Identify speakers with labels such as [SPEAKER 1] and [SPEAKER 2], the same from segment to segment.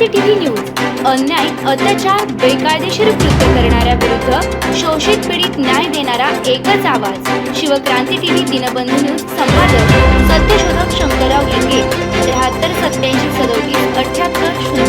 [SPEAKER 1] क्रांती TV news अन्याय, अत्याचार, बेकायदेशीर कृत्य करणाऱ्या विरुद्ध शोषित पीडित न्याय देणारा एकच आवाज. Shivkranti TV Dinbandhu news. संपादक सत्यशोधक शंकरराव लिंगे. 73 87 37 78
[SPEAKER 2] 0.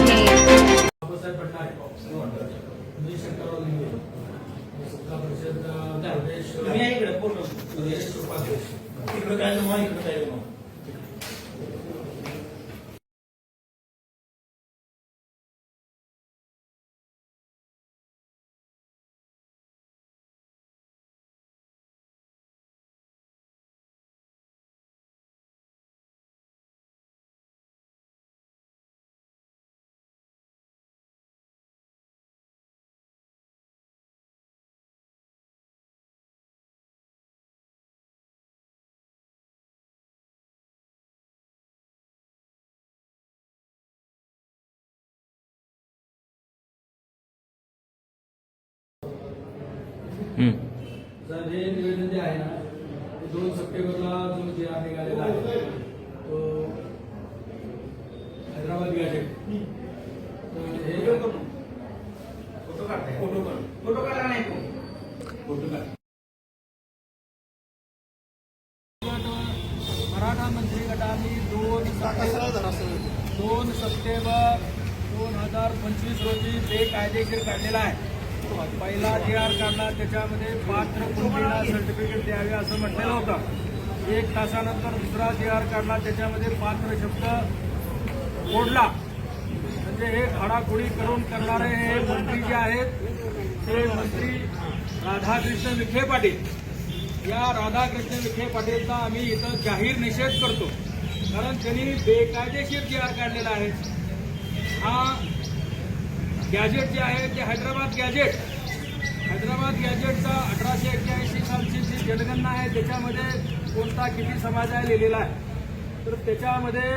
[SPEAKER 3] सर हे निवेदन जे आहे ना, 2 सप्टेंबरला जो जे आम्ही निघालेला आहे तो हैदराबाद गॅजेट. हे फोटो काढा नाही फोटो काढ. मराठा मंत्री गटाने 2 सप्टेंबर 2025 रोजी बेकायदेशीर काढलेला आहे. पहिला DR काढला, त्याच्यामध्ये पात्र कुटुंबीला सर्टिफिकेट द्यावे असं म्हटलेलं होतं. 1 तासानंतर दुसरा DR काढला, त्याच्यामध्ये पात्र शब्द ओढला. म्हणजे हे खाडाखोडी करून करणारे हे मंत्री जे आहेत ते मंत्री राधाकृष्ण विखे पाटील. या राधाकृष्ण विखे पाटीलचा आम्ही इथं जाहीर निषेध करतो, कारण त्यांनी बेकायदेशीर DR काढलेला आहे. हा गॅजेट जे आहे ते हैदराबाद गॅजेटचा 1881 सालची जी जनगणना आहे त्याच्यामध्ये कोणता किती समाज आहे लिहिलेला आहे. तर त्याच्यामध्ये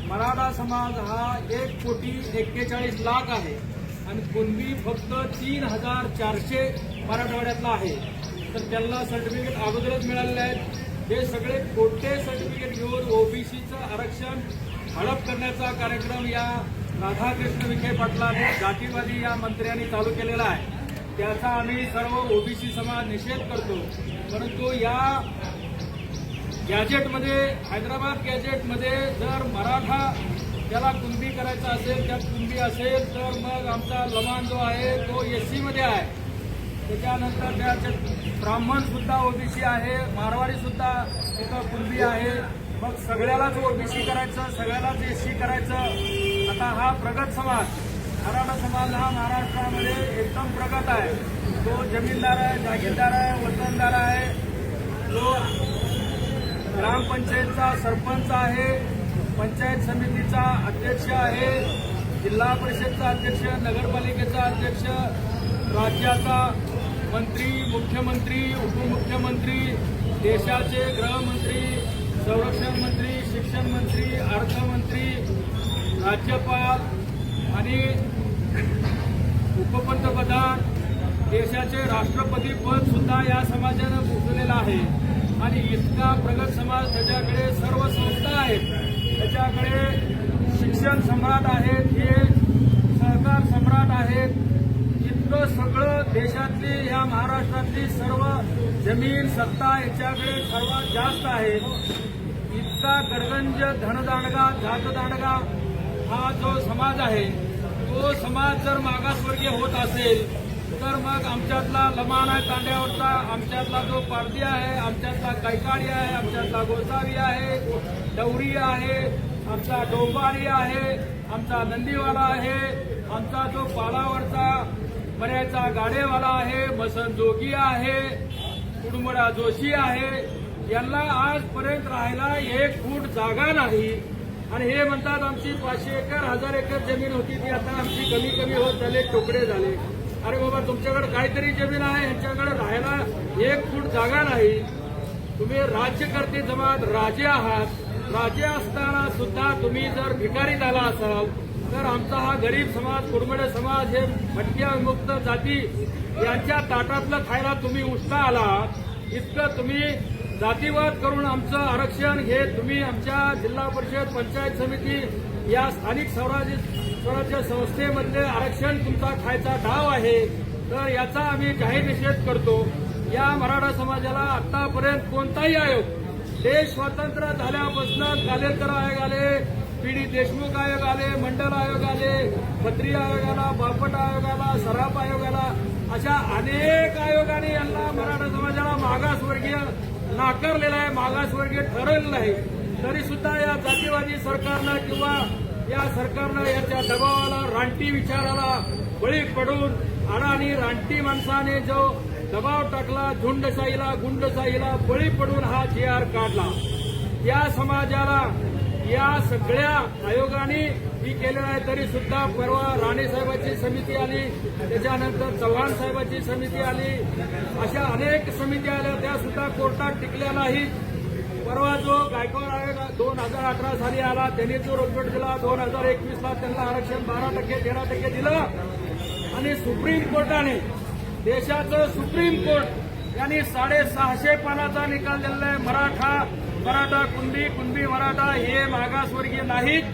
[SPEAKER 3] मराठा समाज हा 1,41,00,000 आहे आणि कुणबी फक्त 3,400 मराठवाड्यातला आहे. तर त्यांना सर्टिफिकेट अगोदरच मिळालेले आहेत. हे सगळे खोटे सर्टिफिकेट घेऊन ओबीसीचं आरक्षण हडप करण्याचा कार्यक्रम या राधाकृष्ण विखे पाटलांनी जातीवादी या मंत्र्यांनी चालू केलेला आहे. त्याचा आम्ही सर्व ओबीसी समाज निषेध करतो. परंतु या गॅजेटमध्ये, हैदराबाद गॅजेटमध्ये जर मराठा त्याला कुणबी करायचा असेल, त्यात कुणबी असेल तर मग आमचा लमान जो आहे तो SC मध्ये आहे. त्याच्यानंतर त्याच्यात ब्राह्मण सुद्धा ओबीसी आहे, मारवाडी सुद्धा इथं कुणबी आहे. मग सगळ्यालाच ओबीसी करायचं, सगळ्यालाच SC करायचं. आता हा प्रगत समाज, मराठा समाज हा महाराष्ट्रामध्ये एकदम प्रगत आहे. तो जमीनदार आहे, जागीरदार आहे, वतनदार आहे, जो ग्रामपंचायतचा सरपंच आहे, पंचायत समितीचा अध्यक्ष आहे, जिल्हा परिषदचा अध्यक्ष, नगरपालिकेचा अध्यक्ष, राज्याचा मंत्री, मुख्यमंत्री, उपमुख्यमंत्री, देशाचे गृहमंत्री, संरक्षण मंत्री, शिक्षण मंत्री, अर्थमंत्री, राज्यपाल आणि उपपंतप्रधान, देशाचे राष्ट्रपती पद सुद्धा या समाजानं भूषवलेलं आहे. आणि इतका प्रगत समाज, त्याच्याकडे सर्व संस्था आहेत, त्याच्याकडे शिक्षण सम्राट आहेत, हे सहकार सम्राट आहेत. इतकं सगळं देशातली, या महाराष्ट्रातली सर्व जमीन, सत्ता याच्याकडे सर्वात जास्त आहे. इतका गडगंज, धनदांडगा, जातदांडगा हा जो समाज आहे, तो समाज जर मागासवर्गीय होत असेल तर मग आमच्यातला लमान आहे तांड्यावरचा, आमच्यातला जो पारधी आहे, आमच्यातला कैकाडी आहे, आमच्यातला गोसावी आहे, डवरी आहे, आमचा डोंबारी आहे, आमचा नंदीवाला आहे, आमचा जो पालावरचा बऱ्याचा गाडेवाला आहे, मसन जोगी आहे, कुडमुडा जोशी आहे, यांना आजपर्यंत राहायला 1 फूट जागा नाही. आणि हे म्हणतात आमची 500 एकर 1000 एकर जमीन होती, ती आता आमची कमी होत झाले, तुकडे झाले. अरे बाबा, तुमच्याकडे काहीतरी जमीन आहे, यांच्याकडे राहायला 1 फूट जागा नाही. तुम्ही राज्यकर्ते जमात राजे आहात. राजे असताना सुद्धा तुम्ही जर भिकारी झाला असाल तर आमचा हा गरीब समाज, कुडमडे समाज, हे भटक्या विमुक्त जाती यांच्या ताटातलं खायला तुम्ही उष्टा आलात. इतकं तुम्ही जातीवाद करून आमचं आरक्षण हे तुम्ही आमच्या जिल्हा परिषद पंचायत समिती या स्थानिक स्वराज्य संस्थेमधले आरक्षण तुमचा खायचा डाव आहे. तर याचा आम्ही जाहीर निषेध करतो. या मराठा समाजाला आतापर्यंत कोणताही आयोग, देश स्वतंत्र झाल्यापासून कालेलकर आयोग आले, पीडी देशमुख आयोग आले, मंडल आयोग आले, खत्री आयोग आला, बापट आयोग आला, सराफ आयोग आला, अशा अनेक आयोगाने यांना मराठा समाजाला मागासवर्गीय नाकारलेला आहे, मागासवर्गीय ठरवलेलं आहे. तरी सुद्धा या जातीवादी सरकारनं किंवा या सरकारनं याच्या दबावाला, रानटी विचाराला बळी पडून अडाणी रानटी माणसाने जो दबाव टाकला, झुंडशाहीला, गुंडशाहीला बळी पडून हा GR काढला. या समाजाला या सगळ्या आयोगाने ही केलेलं आहे. तरी सुद्धा परवा राणे साहेबांची समिती आली, त्याच्यानंतर चव्हाण साहेबांची समिती आली, अशा अनेक समित्या आल्या, त्या सुद्धा कोर्टात टिकल्या नाही. परवा जो गायकवाड आयोग 2018 साली आला, त्यांनी जो रोकट दिला, 2021ला त्यांना आरक्षण 12%, 13% दिलं. आणि सुप्रीम कोर्टाने, देशाचं सुप्रीम कोर्ट यांनी 650 पानाचा निकाल दिलेला आहे. मराठा, कुणबी मराठा हे मागासवर्गीय नाहीत,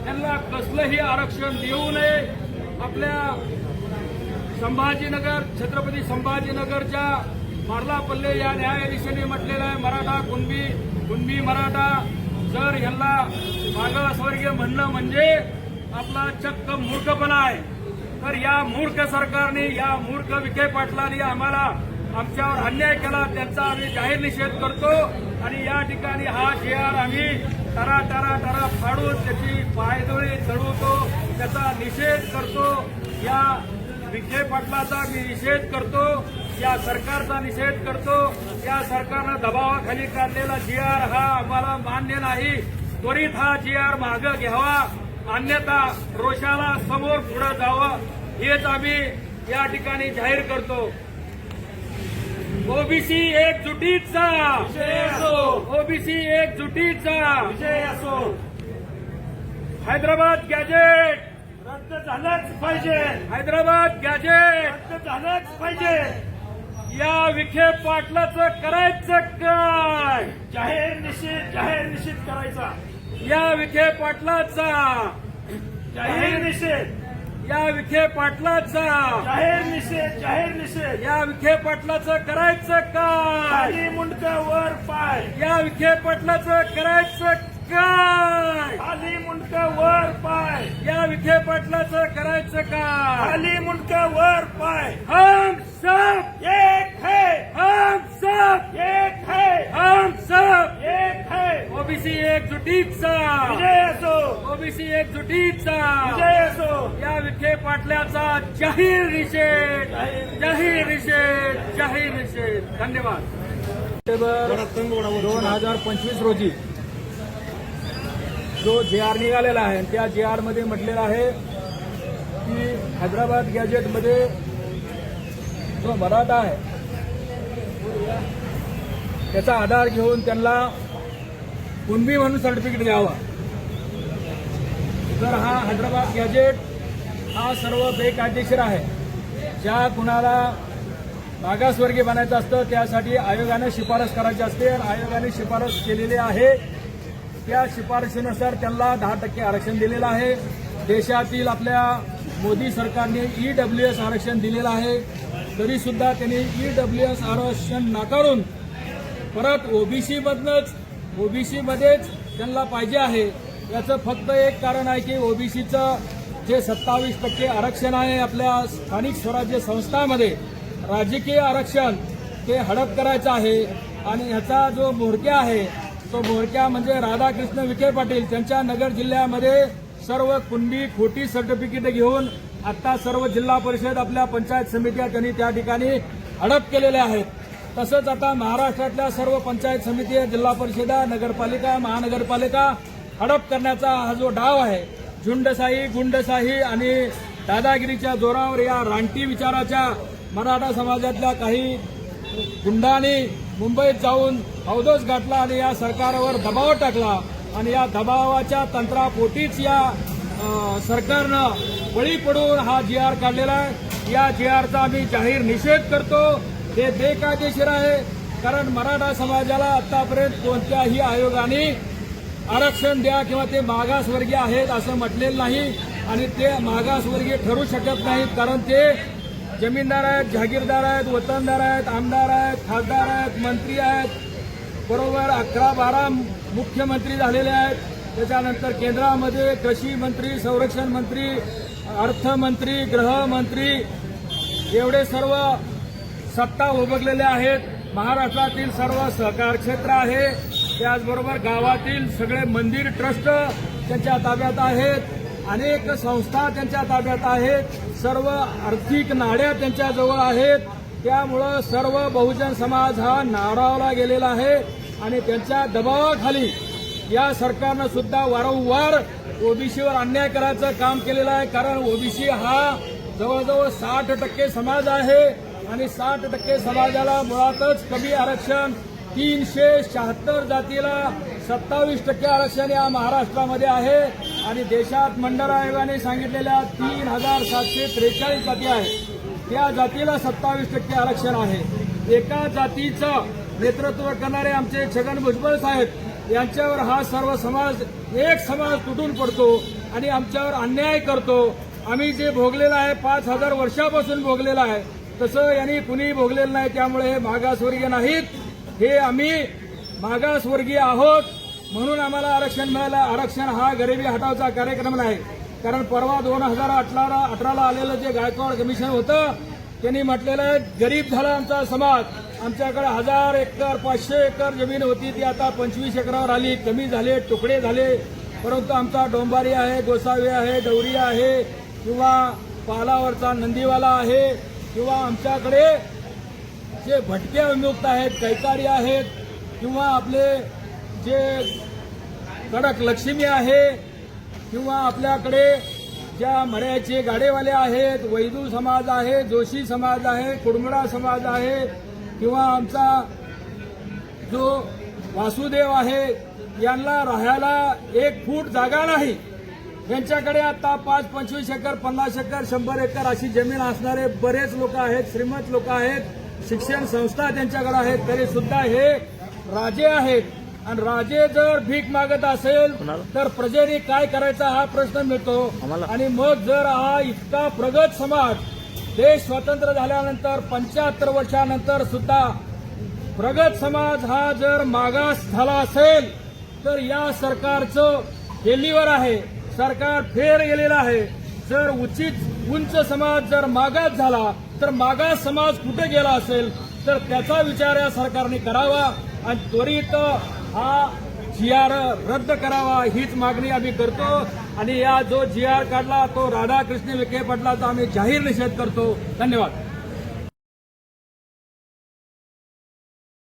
[SPEAKER 3] त्यांना कसलंही आरक्षण देऊ नये. आपल्या संभाजीनगर, छत्रपती संभाजीनगरच्या मार्लापल्ले या न्यायाधीशांनी म्हटलेलं आहे, मराठा, कुणबी मराठा जर यांना मागासवर्गीय म्हणणं म्हणजे आपला चक्क मूर्खपणा आहे. तर या मूर्ख सरकारने, या मूर्ख विखे पाटलांनी आमच्यावर अन्याय केला, त्यांचा आम्ही जाहीर निषेध करतो. आणि या ठिकाणी हा GR आम्ही टरा फाडून त्याची पायदोळी चढवतो, त्याचा निषेध करतो. या विखे पाटलाचा मी निषेध करतो, या सरकारचा निषेध करतो. या सरकारनं दबावाखाली काढलेला GR हा आम्हाला मान्य नाही. त्वरित हा GR मागं घ्यावा, अन्यथा रोषाला समोर पुढे जावं, हेच आम्ही या ठिकाणी जाहीर करतो. ओबीसी एकजुटीचा विजय असो, ओबीसी एकजुटीचा विजय असो. हैदराबाद गॅजेट रद्द झालंच पाहिजे, हैदराबाद गॅजेट रद्द झालंच पाहिजे. या विखे पाटलाचं करायचं काय? जाहीर निषेध करायचा. या विखे पाटलाचा जाहीर निषेध, या विखे पाटलाचा जाहीर निषेध. या विखे पाटलाचं करायचं काय? खाली मुंडकं वर पाय. या विखे पाटलाचं करायचं काय? खाली मुंडकं वर पाय. या विखे पाटलाचं करायचं काय? खाली मुंडकं वर पाय. हम सब एक है, हम सब एक है, हम सब एक है. ओबीसी एकजुटीचा विजय असो, ओबीसी एकजुटीचा विजय असो. या विखे पाटल्याचा जाहीर निषेध, जाहीर निषेध, जाहीर निषेध. धन्यवाद. 2025 रोजी जो GR निघालेला आहे, त्या GR मध्ये म्हटलेलं आहे की हैदराबाद गॅजेटमध्ये जो मराठा आहे त्याचा आधार घेऊन त्यांना कुणबी म्हणून सर्टिफिकेट द्यावं. तर हा हैदराबाद गॅजेट हा सर्व बेकायदेशीर आहे. ज्या कुणाला मागासवर्गीय बनायचं असतं त्यासाठी आयोगाने शिफारस करायची असते, आणि आयोगाने शिफारस केलेली आहे. त्या शिफारशीनुसार त्यांना 10% आरक्षण दिलेलं आहे. देशातील आपल्या मोदी सरकारने EWS आरक्षण दिलेलं आहे. तरी सुद्धा त्यांनी EWS आरक्षण नाकारून परत ओबीसीमध्येच त्यांना पाहिजे आहे. याचं फक्त एक कारण आहे की ओबीसीचं जे 27% आरक्षण आहे आपल्या स्थानिक स्वराज्य संस्थांमध्ये, राजकीय आरक्षण ते हडप करायचं आहे. आणि ह्याचा जो म्होरक्या आहे तो म्होरक्या म्हणजे राधाकृष्ण विखे पाटील, त्यांच्या नगर जिल्ह्यामध्ये सर्व कुणबी खोटी सर्टिफिकेट घेऊन आता सर्व जिल्हा परिषद आपल्या पंचायत समित्या त्यांनी त्या ठिकाणी हडप केलेल्या आहेत. तसंच आता महाराष्ट्रातल्या सर्व पंचायत समिती, जिल्हा परिषदा, नगरपालिका, महानगरपालिका हडप करण्याचा हा जो डाव आहे, झुंडशाही, गुंडशाही आणि दादागिरीच्या जोरावर या रानटी विचाराच्या मराठा समाजातल्या काही गुंडांनी मुंबईत जाऊन अवधोस गाठला आणि या सरकारवर दबाव टाकला. आणि या दबावाच्या तंत्रापोटीच या सरकारनं बळी पडून हा GR काढलेला आहे. या GRचा आम्ही जाहीर निषेध करतो. हे बेकायदेशीर आहे. कारण मराठा समाजाला आतापर्यंत कोणत्याही आयोगाने आरक्षण द्या किंवा ते मागासवर्गीय आहेत असं म्हटलेलं नाही आणि ते मागासवर्गीय ठरू शकत नाहीत, कारण ते जमीनदार आहेत, जहागीरदार आहेत, वतनदार आहेत, आमदार आहेत, खासदार आहेत, मंत्री आहेत, बरोबर 11-12 मुख्यमंत्री झालेले आहेत. त्याच्यानंतर केंद्रामध्ये कृषी मंत्री, संरक्षण मंत्री, अर्थमंत्री, गृहमंत्री एवढे सर्व सत्ता उभगलेल्या आहेत. महाराष्ट्रातील सर्व सहकार क्षेत्र आहे, त्याचबरोबर गावातील सगळे मंदिर ट्रस्ट त्यांच्या ताब्यात आहेत, अनेक संस्था त्यांच्या ताब्यात आहेत, सर्व आर्थिक नाड्या त्यांच्याजवळ आहेत. त्यामुळं सर्व बहुजन समाज हा नारावला गेलेला आहे आणि त्यांच्या दबावाखाली या सरकारनं सुद्धा वारंवार ओबीसीवर अन्याय करायचं काम केलेलं आहे. कारण ओबीसी हा जवळजवळ 60% समाज आहे आणि 60% समाजाला मुळातच कमी आरक्षण, 376 जातीला 27% आरक्षण या महाराष्ट्रामध्ये आहे आणि देशात मंडळ आयोगाने सांगितलेल्या 3743 जाती आहेत, त्या जातीला 27% आरक्षण आहे. एका जातीचं नेतृत्व करणारे आमचे छगन भुजबळ साहेब यांच्यावर हा सर्व समाज, एक समाज तुटून पडतो आणि आमच्यावर अन्याय करतो. आम्ही जे भोगलेलं आहे 5000 वर्षापासून भोगलेलं आहे तसं यांनी कुणी भोगलेलं नाही. त्यामुळे हे मागासवर्गीय नाहीत, हे आम्ही मागासवर्गीय आहोत म्हणून आम्हाला आरक्षण मिळालं. आरक्षण हा गरिबी हटावचा कार्यक्रम नाही. कारण परवा 2018ला आलेलं जे गायकवाड कमिशन होतं त्यांनी म्हटलेलं आहे गरीब झाला आमचा समाज. आमच्याकडे 1000 एकर 500 एकर जमीन होती ती आता 25 एकरावर आली, कमी झाले, तुकडे झाले. परंतु आमचा डोंबारी आहे, गोसावी आहे, डवरी आहे किंवा पालावरचा नंदीवाला आहे किंवा आमच्याकडे जे भटके विमुक्त आहेत, कैकाडी आहेत किंवा आपले जे कडक लक्ष्मी आहे किंवा आपल्याकडे ज्या मर्याचे गाडेवाले आहेत, वैदू समाज आहे, जोशी समाज आहे, कुडमुडा समाज आहे किंवा आमचा जो वासुदेव आहे, यांना राहायला 1 फूट जागा नाही. यांच्याकडे आता 5-25 एकर, 50 एकर, 100 एकर अशी जमीन असणारे बरेच लोक आहेत, श्रीमंत लोक आहेत, शिक्षण संस्था त्यांच्याकडे आहेत, तरी सुद्धा हे राजे आहेत. आणि राजे जर भीक मागत असेल तर प्रजेने काय करायचा हा प्रश्न मिळतो. आणि मग जर हा इतका प्रगत समाज देश स्वतंत्र झाल्यानंतर 75 वर्षानंतर सुद्धा प्रगत समाज हा जर मागास झाला असेल तर या सरकारचं फेल्युअर आहे, सरकार फेर गेलेलं आहे. जर उंच समाज जर मागास झाला तर मागास समाज कुठे गेला असेल तर त्याचा विचार या सरकारने करावा आणि त्वरित हा GR रद्द करावा हीच मागणी आम्ही करतो. आणि या जो GR काढला तो राधाकृष्ण विखे पाटलाचा आम्ही जाहीर निषेध करतो. धन्यवाद.